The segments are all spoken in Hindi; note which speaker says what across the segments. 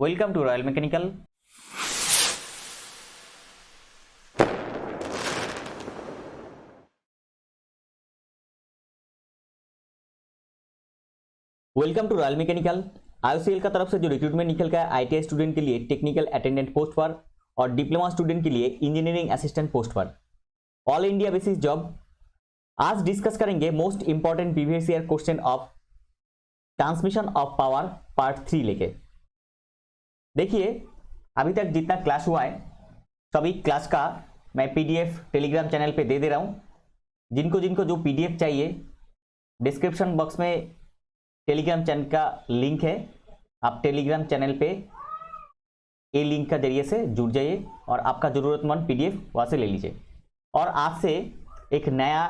Speaker 1: Welcome to royal mechanical. Welcome to royal mechanical. IOCL का तरफ से जो रिक्रूटमेंट निकल गया आईटीआई स्टूडेंट के लिए टेक्निकल अटेंडेंट पोस्ट पर और डिप्लोमा स्टूडेंट के लिए इंजीनियरिंग असिस्टेंट पोस्ट पर ऑल इंडिया बेसिस जॉब। आज डिस्कस करेंगे most important previous year question of transmission of power part 3 लेके। देखिए अभी तक जितना क्लास हुआ है सभी क्लास का मैं पीडीएफ टेलीग्राम चैनल पे दे दे रहा हूं। जिनको जिनको जो पीडीएफ चाहिए डिस्क्रिप्शन बॉक्स में टेलीग्राम चैनल का लिंक है, आप टेलीग्राम चैनल पे ए लिंक का जरिए से जुड़ जाइए और आपका जरूरतमंद पीडीएफ वहां से ले लीजिए। और आज से एक नया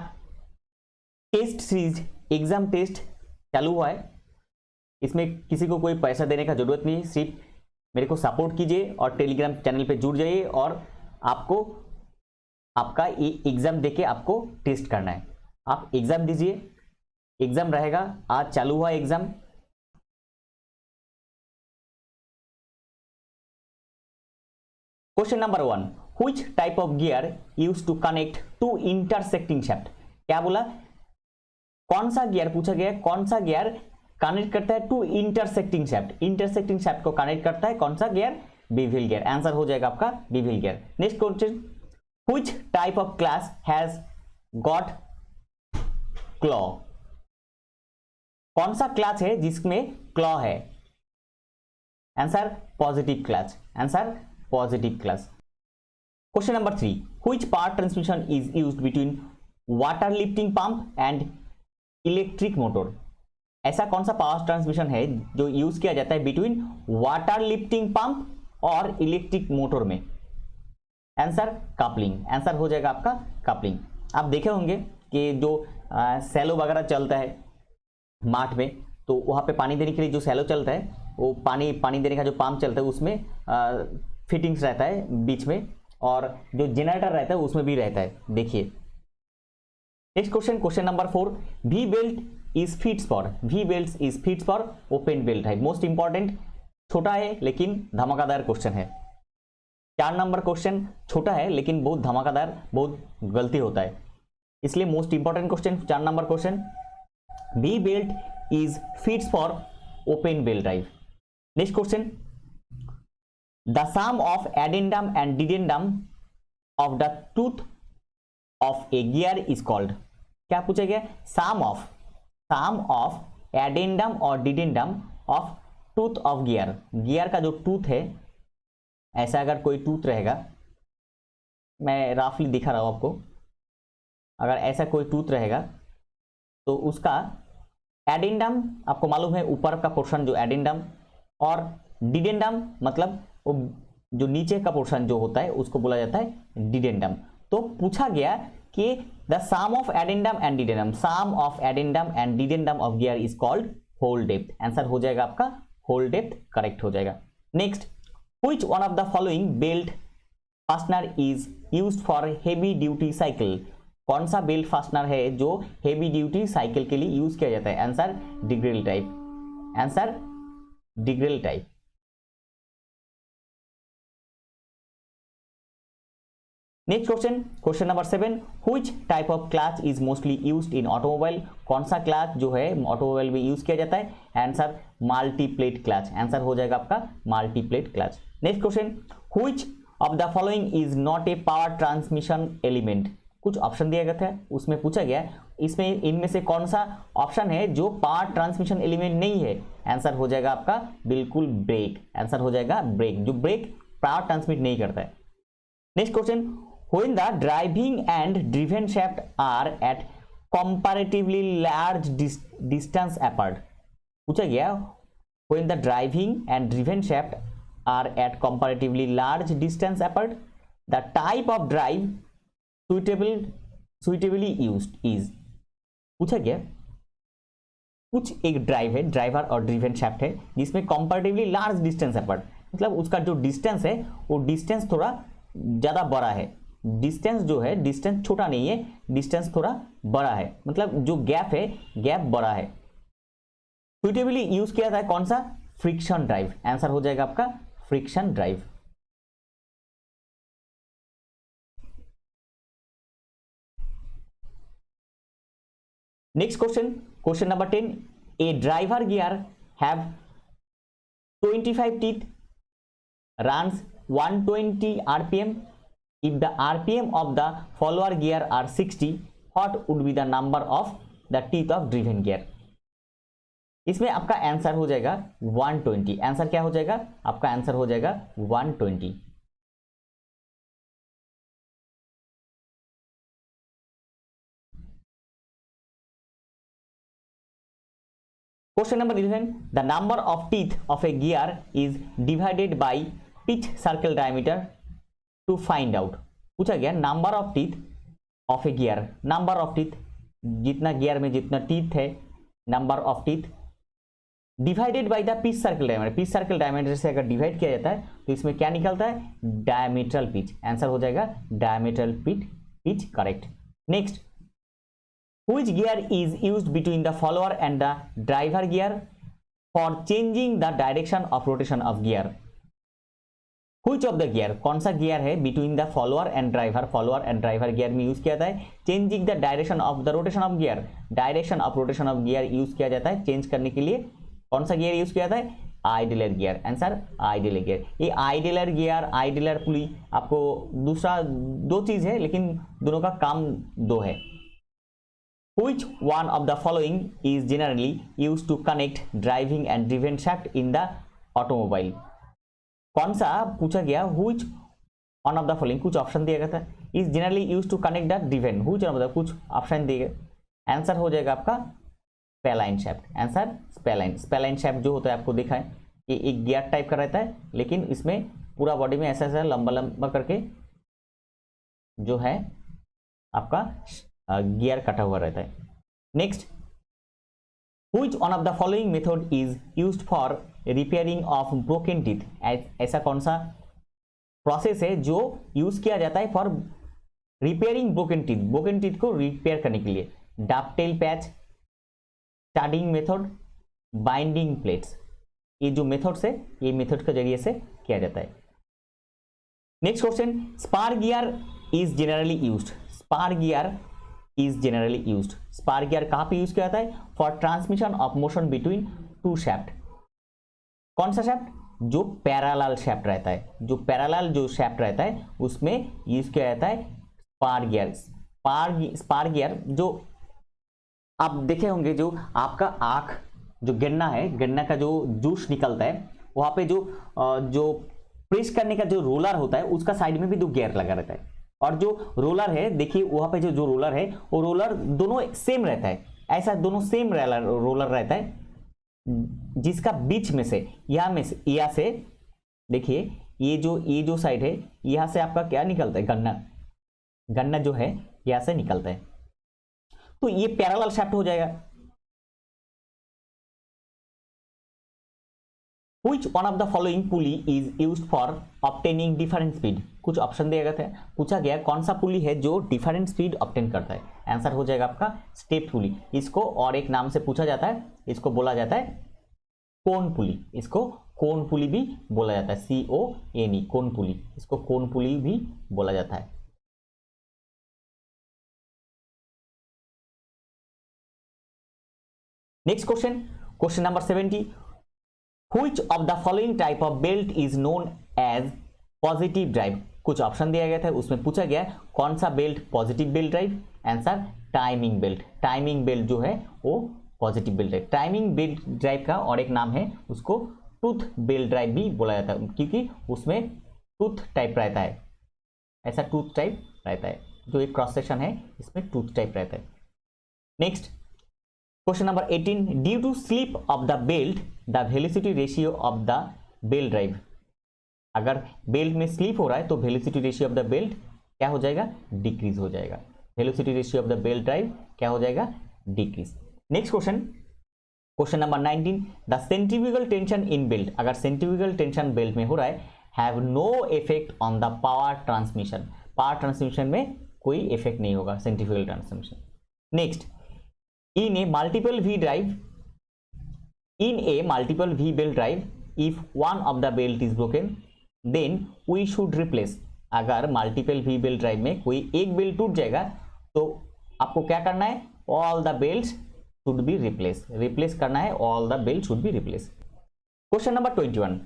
Speaker 1: टेस्ट सीरीज एग्जाम टेस्ट चालू हुआ है। इसमें किसी को कोई पैसा देने का जरूरत नहीं, सिर्फ मेरे को सपोर्ट कीजिए और टेलीग्राम चैनल पे जुड़ जाइए और आपको आपका ये एग्जाम देके आपको टेस्ट करना है। आप एग्जाम दीजिए, एग्जाम रहेगा। आज चालू हुआ exam. Question number 1, which type of gear used to connect to intersecting shaft. क्या बोला? कौन सा गियर पूछा गया, कौन सा गियर कनेक्ट करता है to intersecting shaft. Intersecting shaft को कनेक्ट करता है कौन सा गियर? Bevel gear. आंसर हो जाएगा आपका bevel gear. Next question, which type of class has got claw. कौन सा क्लास है जिसमें क्लॉ है? Answer positive class. Answer positive class. Question number 3, which power transmission is used between water lifting pump and electric motor. ऐसा कौन सा पावर ट्रांसमिशन है जो यूज किया जाता है बिटवीन वाटर लिफ्टिंग पंप और इलेक्ट्रिक मोटर में? Answer coupling. आंसर हो जाएगा आपका कपलिंग। आप देखे होंगे कि जो सैलो वगैरह चलता है माठ में, तो वहां पे पानी देने के लिए जो सैलो चलता है वो पानी देने का जो पंप चलता है उसमें फिटिंग्स रहता है बीच में, और जो जनरेटर रहता है उसमें भी रहता है। देखिए next question, question number 4, we belt is fits for. We belt is fits for open belt है। मोस्ट इंपॉर्टेंट, छोटा है लेकिन धमाकेदार क्वेश्चन है। 4 नंबर क्वेश्चन छोटा है लेकिन बहुत धमाकेदार, बहुत गलती होता है, इसलिए most important question 4 number question. V belt is fits for open belt drive. Next question, the sum of addendum and dedendum of the tooth of a gear is called. क्या पूछा गया? सम ऑफ एडेंडम और dedendum of tooth of gear. Gear का जो टूथ है, ऐसा अगर कोई टूथ रहेगा, मैं रफली दिखा रहा हूं आपको, अगर ऐसा कोई टूथ रहेगा तो उसका एडेंडम आपको मालूम है ऊपर का पोर्शन जो एडेंडम, और डिडेंडम मतलब वो जो नीचे का पोर्शन जो होता है उसको बोला जाता है डिडेंडम। तो पूछा गया कि the sum of addendum and dedendum, sum of addendum and dedendum of gear is called whole depth. Answer हो जाएगा आपका होल डेप्थ, करेक्ट हो जाएगा। Next, which one of the following belt fastener is used for heavy duty cycle. कौन सा बेल्ट फास्टनर है जो हेवी ड्यूटी साइकिल के लिए यूज किया जाता है? आंसर डिग्रेल टाइप। आंसर डिग्रेल type. Next question, question number 7, which type of clutch is mostly used in automobile. कौन सा क्लच जो है ऑटोमोबाइल में यूज किया जाता है? Answer multiplet clutch. आंसर हो जाएगा आपका multiplate clutch. Next question, which of the following is not a power transmission element. कुछ ऑप्शन दिया गया था, उसमें पूछा गया इसमें इनमें से कौन सा ऑप्शन है जो पावर ट्रांसमिशन एलिमेंट नहीं है? आंसर हो जाएगा आपका बिल्कुल ब्रेक। आंसर हो जाएगा ब्रेक, जो ब्रेक पावर ट्रांसमिट नहीं करता है। Next question, when the driving and driven shaft are at comparatively large distance apart। पूछा गया when the driving and driven shaft are at comparatively large distance apart, the type of drive suitably used is। पूछा गया कुछ एक ड्राइव है, ड्राइवर और ड्रिवन शाफ्ट है जिसमें कंपैरेटिवली लार्ज डिस्टेंस अपार्ट, मतलब उसका जो डिस्टेंस है वो डिस्टेंस थोड़ा ज्यादा बड़ा है। डिस्टेंस जो है, डिस्टेंस छोटा नहीं है, डिस्टेंस थोड़ा बड़ा है, मतलब जो गैप है गैप बड़ा है। सुइटेबली यूज किया था कौन सा? फ्रिक्शन ड्राइव, आंसर हो जाएगा आपका friction drive. Next question, question number 10, A driver gear have 25 teeth, runs 120 rpm. If the rpm of the follower gear are 60, what would be the number of the teeth of driven gear? इसमें आपका आंसर हो जाएगा 120। आंसर क्या हो जाएगा आपका? आंसर हो जाएगा 120। Question number 11, the number of teeth of a gear is divided by pitch circle diameter to find out। पूछा गया number of teeth of a gear, number of teeth, जितना गियर में जितना टीथ है, number of teeth divided by the pitch circle diameter. Pitch circle diameter से अगर डिवाइड किया जाता है तो इसमें क्या निकलता है? डायमीटरल पिच। आंसर हो जाएगा diametral pitch, correct. Next, which gear is used between the follower and the driver gear for changing the direction of rotation of gear? Which of the gear, कौन सा गियर है between the follower and driver, follower and driver gear में यूज किया जाता है changing the direction of the rotation of gear? Direction of rotation of gear use किया जाता है चेंज करने के लिए। कौन सा गियर यूज किया जाता है? Idler gear. Answer idler gear. ये आइडलर गियर, आइडलर पुली, आपको दूसरा दो चीज है लेकिन दोनों का काम दो है। Which one of the following is generally used to connect driving and driven shaft in the automobile? कौन सा पूछा गया? Which one of the following, कुछ ऑप्शन दिया गया था, is generally used to connect the driven, which one of the, कुछ ऑप्शन दिए गए। आंसर हो जाएगा आपका स्पेलाइन शैफ्ट। आंसर स्पेलाइन। स्पेलाइन शैफ्ट जो होता है आपको देखा है ये एक गियर टाइप का रहता है लेकिन इसमें पूरा बॉडी में ऐसा ऐसा लंबा लंबा करके जो है आपका गियर कटा हुआ रहता है। Next, which one of the following method is used for repairing of broken teeth? ऐसा कौन सा प्रोसेस है जो यूज किया जाता है for repairing broken teeth, broken teeth को रिपेयर करने के लिए? Dovetail patch, studding method, binding plates. ये जो मेथड्स है ये मेथड के जरिए से किया जाता है। Next question, spar gear is generally used, spar gear is generally used, spar gear कहां पे यूज किया जाता है? For transmission of motion between two shaft. कौन सा शैफ्ट? जो पैरेलल शैफ्ट रहता है, जो पैरेलल जो शैफ्ट रहता है उसमें यूज किया जाता है स्पार गियर। स्पार गियर जो आप देखे होंगे, जो आपका आंख जो गन्ना है, गन्ना का जो जूस निकलता है वहां पे जो प्रेस करने का जो रोलर होता है उसका साइड में भी दो गियर लगा रहता है। और जो रोलर है देखिए वहां पे जो रोलर है वो रोलर दोनों सेम रहता है, ऐसा दोनों सेम रोलर रहता है जिसका बीच में से यहाँ से देखिए ये जो साइड है यहाँ से आपका क्या निकलता है? गन्ना जो है यहाँ से निकलता है, तो ये पैरेलल शैफ्ट हो जाएगा। Which one of the following pulley is used for obtaining different speed? कुछ ऑप्शन दिया गया था, पूछा गया कौन सा पुली है जो डिफरेंट स्पीड ऑब्टेन करता है? आंसर हो जाएगा आपका स्टेप पुली। इसको और एक नाम से पूछा जाता है, इसको बोला जाता है कोन पुली, इसको कोन पुली भी बोला जाता है, CONE, कोन पुली, इसको कोन पुली भी बोला जाता है। Next question, question number 70, Which of the following type of belt is known as positive drive? कुछ ऑप्शन दिया गया था, उसमें पूछा गया कौन सा belt positive belt drive? Answer timing belt. Timing belt जो है वो पॉजिटिव बेल्ट है। टाइमिंग बेल्ट ड्राइव का और एक नाम है, उसको टूथ बेल्ट ड्राइव भी बोला जाता है क्योंकि उसमें टूथ टाइप रहता है, ऐसा टूथ टाइप रहता है, जो एक क्रॉस सेक्शन है इसमें टूथ टाइप रहता है। Next question number 18, due to slip of the belt the velocity ratio of the belt drive. अगर बेल्ट में स्लिप हो रहा है तो velocity ratio of the belt क्या हो जाएगा? डिक्रीज हो जाएगा। Velocity ratio of the belt drive क्या हो जाएगा? Decrease. Next question, question number 19, the centrifugal tension in belt. अगर सेंट्रीफ्यूगल टेंशन बेल्ट में हो रहा है have no effect on the power transmission. Power transmission में कोई इफेक्ट नहीं होगा centrifugal transmission. Next, in a multiple V drive in a multiple V belt drive if one of the belt is broken then we should replace. अगर मल्टीपल V बेल्ट ड्राइव में कोई एक बेल्ट टूट जाएगा तो आपको क्या करना है, all the belt should be replace करना है, all the belt should be replaced. Question number 21.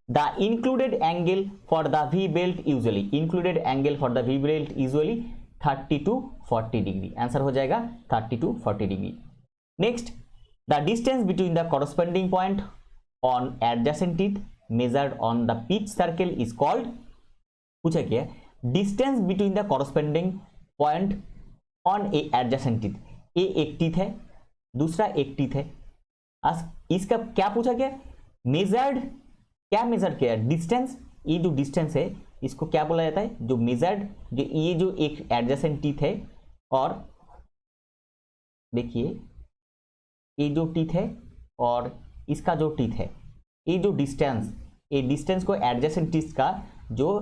Speaker 1: The included angle for the V belt usually 30 to 40 degree. Answer हो जाएगा 30 to 40 degree. Next, the distance between the corresponding point on adjacent teeth measured on the pitch circle is called, पूछा क्या, distance between the corresponding point on a adjacent teeth. ये एक टीथ है, दूसरा एक टीथ है, इसका क्या पूछा गया, मेजर्ड, क्या मेजर किया, डिस्टेंस। ये जो डिस्टेंस है इसको क्या बोला जाता है, जो मेजर्ड, जो ये जो एक एडजेसेंट टीथ है और देखिए ये जो टीथ है और इसका जो टीथ है, ये जो डिस्टेंस, ये डिस्टेंस को एडजेसेंट टीथ का जो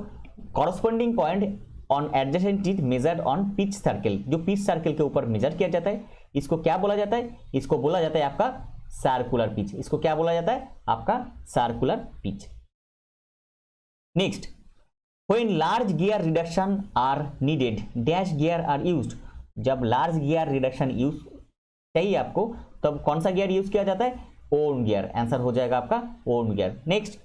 Speaker 1: corresponding point on adjacent teeth measured on pitch circle, जो पिच सर्कल के ऊपर मेजर किया जाता है, इसको क्या बोला जाता है, इसको बोला जाता है आपका सर्कुलर पिच। इसको क्या बोला जाता है, आपका circular pitch. Next, when large gear reduction are needed dash gear are used. जब लार्ज गियर रिडक्शन यूज चाहिए आपको तब कौन सा गियर यूज किया जाता है, ओन गियर। आंसर हो जाएगा आपका own gear. Next,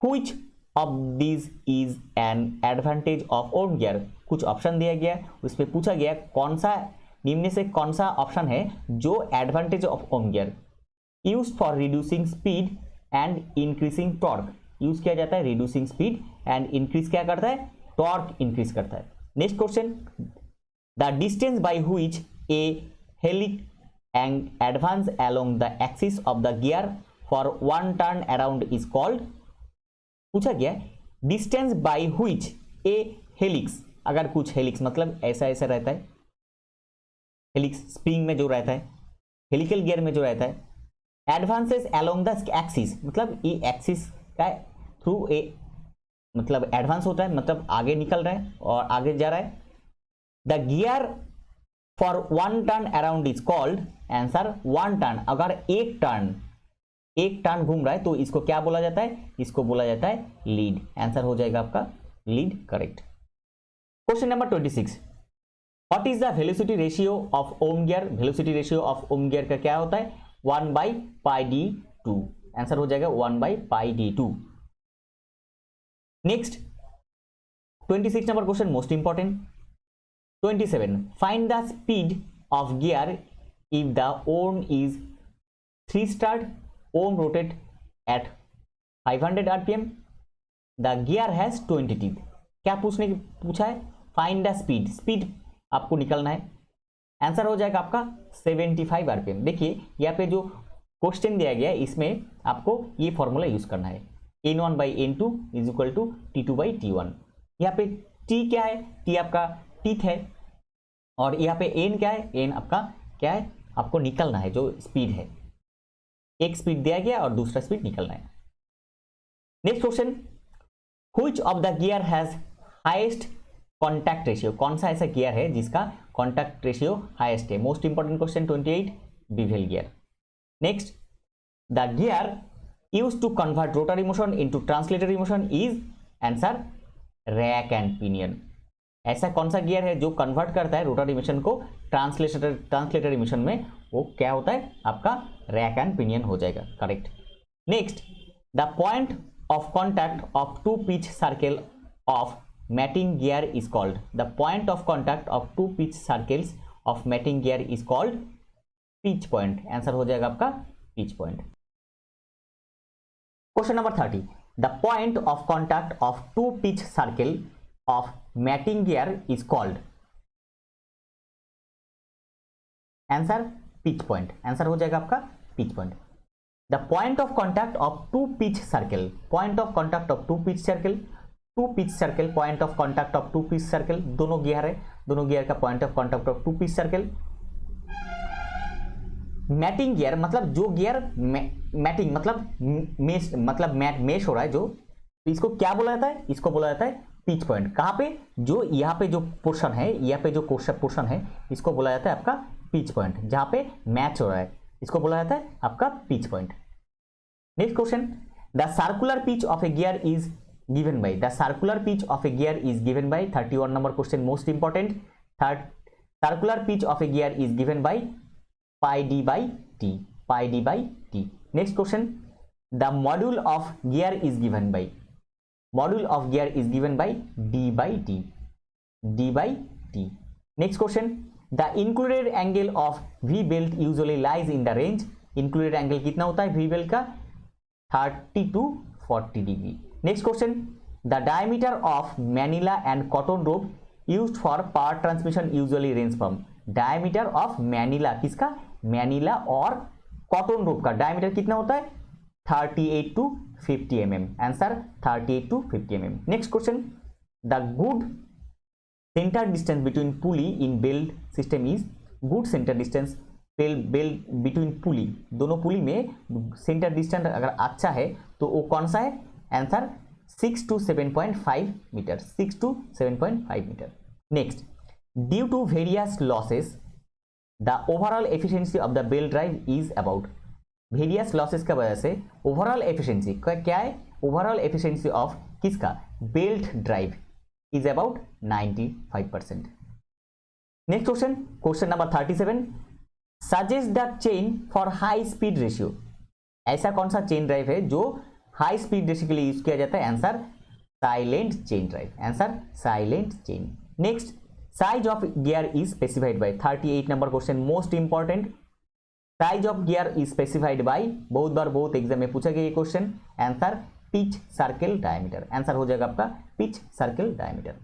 Speaker 1: which of this is an advantage of own gear. कुछ ऑप्शन दिया गया, उसमें पूछा गया कौन सा निम्न से कौन सा ऑप्शन है जो advantage of own gear. Use for reducing speed and increasing torque. Use किया जाता है रिड्यूसिंग स्पीड एंड इंक्रीज क्या करता है, टॉर्क इंक्रीज करता है। Next question, the distance by which A हेलिक and advance along the axis of the gear for one turn around is called. पूछा गया distance by which A helix, अगर कुछ हेलिक्स मतलब ऐसा ऐसा रहता है, हेलिक्स स्प्रिंग में जो रहता है, हेलिकल गियर में जो रहता है, एडवांसेस अलोंग द एक्सिस मतलब ये एक्सिस का थ्रू ए मतलब एडवांस होता है, मतलब आगे निकल रहा है और आगे जा रहा है। The gear for one turn around is called, answer one turn. अगर एक टर्न घूम रहा है तो इसको क्या बोला जाता है, इसको बोला जाता है लीड। आंसर हो जाएगा आपका lead, correct. Question number 26, what is the velocity ratio of worm gear. Velocity ratio of worm gear का क्या होता है, 1/πd2। आंसर हो जाएगा 1/πd2। Next 26 number question most important. 27, find the speed of gear if the worm is 3 start, worm rotate at 500 rpm, the gear has 20 teeth. क्या पूछा है, फाइंड द स्पीड, स्पीड आपको निकलना है। आंसर हो जाएगा आपका 75 rpm। देखिए यहाँ पे जो क्वेश्चन दिया गया है इसमें आपको ये फॉर्मूला यूज करना है, n1/n2 is equal to t2/t1। यहाँ पे t क्या है, t आपका टीथ है और यहाँ पे n क्या है, n आपका क्या है, आपको निकलना है जो स्पीड है। एक स्पीड दिया गया और दूसरा स्पीड निकलना है। Next question, which of the gear has highest contact ratio. कौन सा ऐसा गियर है जिसका कॉन्टैक्ट रेशियो हाईएस्ट है। Most important question 28, bevel gear. Next, the gear used to convert rotary motion into translatory motion is, answer rack and pinion. ऐसा कौन सा गियर है जो कन्वर्ट करता है रोटरी मोशन को ट्रांसलेटरी मोशन में, वो क्या होता है आपका रैक एंड पिनियन हो जाएगा, correct. Next, the point of contact of two pitch circle of matting gear is called, the point of contact of two pitch circles of matting gear is called pitch point। Answer हो जाएगा आपका pitch point। Question number 30, the point of contact of two pitch circle of matting gear is called, answer pitch point। Answer हो जाएगा आपका pitch point। the point of contact of two pitch circle, point of contact of two pitch circle, two pitch circle, point of contact of two pitch circle, दोनों गियर है, दोनों गियर का point of contact of two pitch circle. Mating gear मतलब जो गियर मैटिंग मतलब मेश हो रहा है जो, तो इसको क्या बोला जाता है, इसको बोला जाता है पिच पॉइंट। कहाँ पे, जो यहाँ पे जो पोर्शन है, यहाँ पे जो पोर्शन है इसको बोला जाता है आपका पिच पॉइंट। जहाँ पे मैच हो रहा है इसको बोला जाता है आपका pitch point. Next question, the circular pitch of a gear is given by, the circular pitch of a gear is given by 31 number question most important, circular pitch of a gear is given by pi D by T, pi D by T. Next question, the module of gear is given by, module of gear is given by D by T, D by T. Next question, the included angle of we belt usually lies in the range, included angle कितना होता है वी बेल्ट का 30 to 40 degree. Next question, the diameter of मैनिला and cotton rope used for power transmission usually range from, diameter of मैनिला, किसका, मैनिला और कॉटन रोप का डायमीटर कितना होता है 38 to 50 mm, answer 38 to 50 mm। Next question, the good centre distance between pulley in belt system is, good centre distance belt between pulley, दोनों पुली में सेंटर डिस्टेंस अगर अच्छा है तो वो कौन सा है, answer 6 to 7.5 meter, 6 to 7.5 meter. Next, due to various losses the overall efficiency of the belt drive is about, various losses का वजह से ओवरऑल एफिशिएंसी क्या है, ओवरऑल एफिशिएंसी ऑफ किसका, belt drive is about 95%। Next question, question number 37, suggest the chain for high speed ratio, ऐसा कौन सा चेन ड्राइव है जो हाई स्पीड रेशियो के लिए यूज किया जाता है, answer silent chain drive, answer silent chain. Next, size of gear is specified by 38 number question most important, size of gear is specified by, बहुत बार बहुत एग्जाम में पूछा गया ये question, answer pitch circle diameter, answer हो जाएगा आपका pitch circle diameter.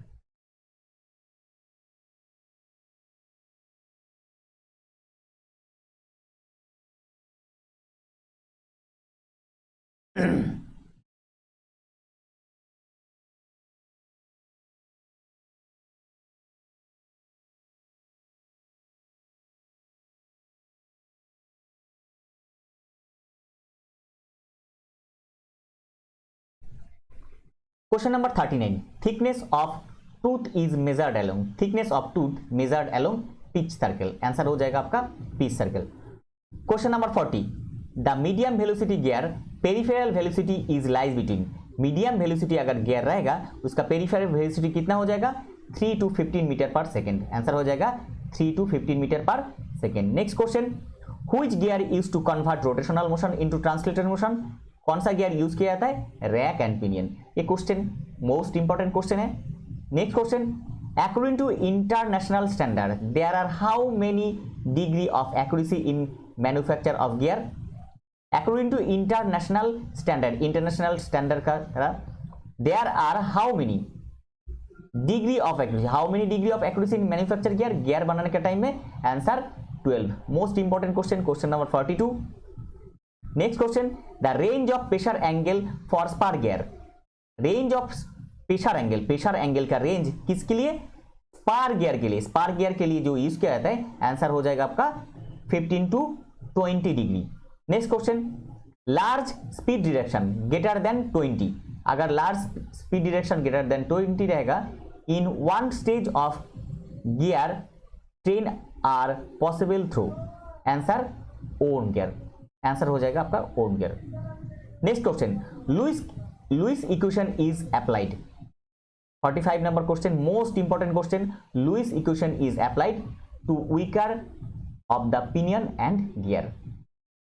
Speaker 1: Question number 39, thickness of tooth is measured along, thickness of tooth measured along pitch circle, answer हो जाएगा आपका pitch circle. Question number 40, the medium velocity gear peripheral velocity is lies between, medium velocity अगर गियर रहेगा उसका पेरिफेरल वेलोसिटी कितना हो जाएगा 3 to 15 meter per second, answer हो जाएगा 3 to 15 meter per second. Next question, which gear use to convert rotational motion into translated motion, कौन सा गियर यूज किया जाता है, रैक एंड पिनियन, ये क्वेश्चन मोस्ट इंपॉर्टेंट क्वेश्चन है। Next question, according to international standard there are how many degree of accuracy in manufacture of gear, according to international standard, international standard का there are how many degree of accuracy, how many degree of accuracy in manufacture gear, gear बनाने के टाइम में, answer 12। Most important question, question number 42। Next question, the range of pressure angle for spar gear, range of pressure angle, pressure angle का रेंज किसके लिए, स्पार गियर के लिए, स्पार गियर के लिए जो यूज किया जाता है, आंसर हो जाएगा आपका 15 to 20 degree. Next question, large speed direction greater than 20, अगर large speed direction greater than 20 रहेगा, in one stage of gear train are possible through, answer own gear, answer हो जाएगा आपका own gear. Next question, Lewis equation is applied, 45 number question most important question, Lewis equation is applied to weaker of the pinion and gear,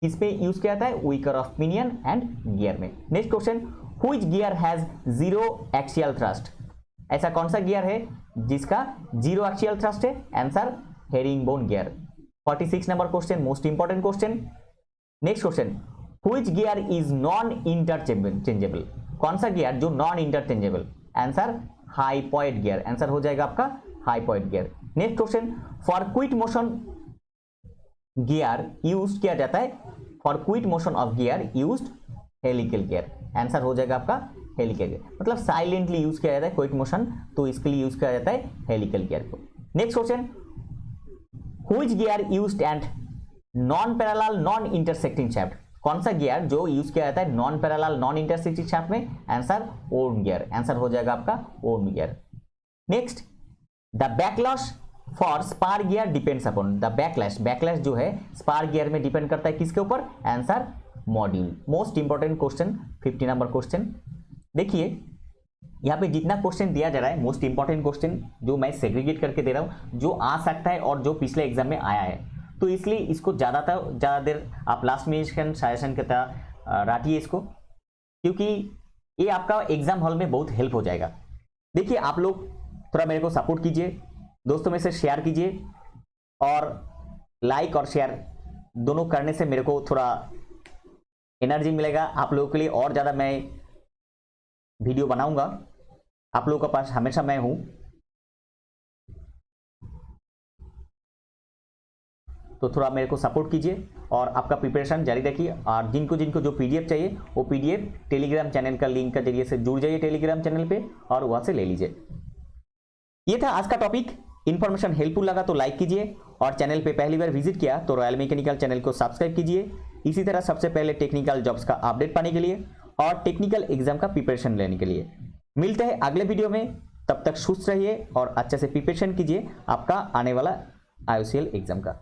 Speaker 1: किस पे यूज किया जाता है, weaker of pinion and gear में। Next question, which gear has zero axial thrust, ऐसा कौन सा गियर है जिसका जीरो एक्सियल थ्रस्ट है, answer herringbone gear. 46 number question most important question. Next question, which gear is non interchangeable, कौन सा गियर जो non interchangeable, answer hypoid gear, answer हो जाएगा आपका hypoid gear. Next question, for quick motion gear use किया जाता है, for quick motion of gear used helical gear, answer हो जाएगा आपका हेलिकल गियर, मतलब साइलेंटली यूज किया जाता है क्विक मोशन, तो इसके लिए यूज किया जाता है हेलिकल गियर को। Next question, which gear used and non parallel non intersecting shaft, कौन सा गियर जो यूज किया जाता है non parallel non intersecting shaft में, आंसर ओन गियर, आंसर हो जाएगा आपका own gear. Next, the backlash for spar gear depends upon, the backlash, backlash जो है स्पार गियर में डिपेंड करता है किसके ऊपर, answer module. Most important question 50 number question. देखिए यहाँ पे जितना क्वेश्चन दिया जा रहा है मोस्ट इंपॉर्टेंट क्वेश्चन जो मैं सेग्रीगेट करके दे रहा हूँ, जो आ सकता है और जो पिछले एग्जाम में आया है, तो इसलिए इसको ज़्यादा देर आप लास्ट में सजेशन के तरह रटिए इसको, क्योंकि ये आपका एग्जाम हॉल में बहुत हेल्प हो जाएगा। देखिए आप लोग थोड़ा मेरे को सपोर्ट कीजिए, दोस्तों में से शेयर कीजिए, और लाइक और शेयर दोनों करने से मेरे को थोड़ा एनर्जी मिलेगा आप लोगों के लिए, और ज़्यादा मैं वीडियो बनाऊंगा। आप लोगों के पास हमेशा मैं हूं, तो थोड़ा मेरे को सपोर्ट कीजिए और आपका प्रिपरेशन जारी रखिए। और जिनको जिनको जो पीडीएफ चाहिए वो पीडीएफ टेलीग्राम चैनल का लिंक के जरिए से जुड़ जाइए टेलीग्राम चैनल पे और वहां से ले लीजिए। ये था आज का टॉपिक। इन्फॉर्मेशन हेल्पफुल लगा तो लाइक कीजिए, और चैनल पे पहली बार विजिट किया तो रॉयल मैकेनिकल चैनल को सब्सक्राइब कीजिए। इसी तरह सबसे पहले टेक्निकल जॉब्स का अपडेट पाने के लिए और टेक्निकल एग्जाम का प्रिपरेशन लेने के लिए। मिलते हैं अगले वीडियो में, तब तक सुस्त रहिए और अच्छे से प्रिपरेशन कीजिए आपका आने वाला IOCL एग्जाम का।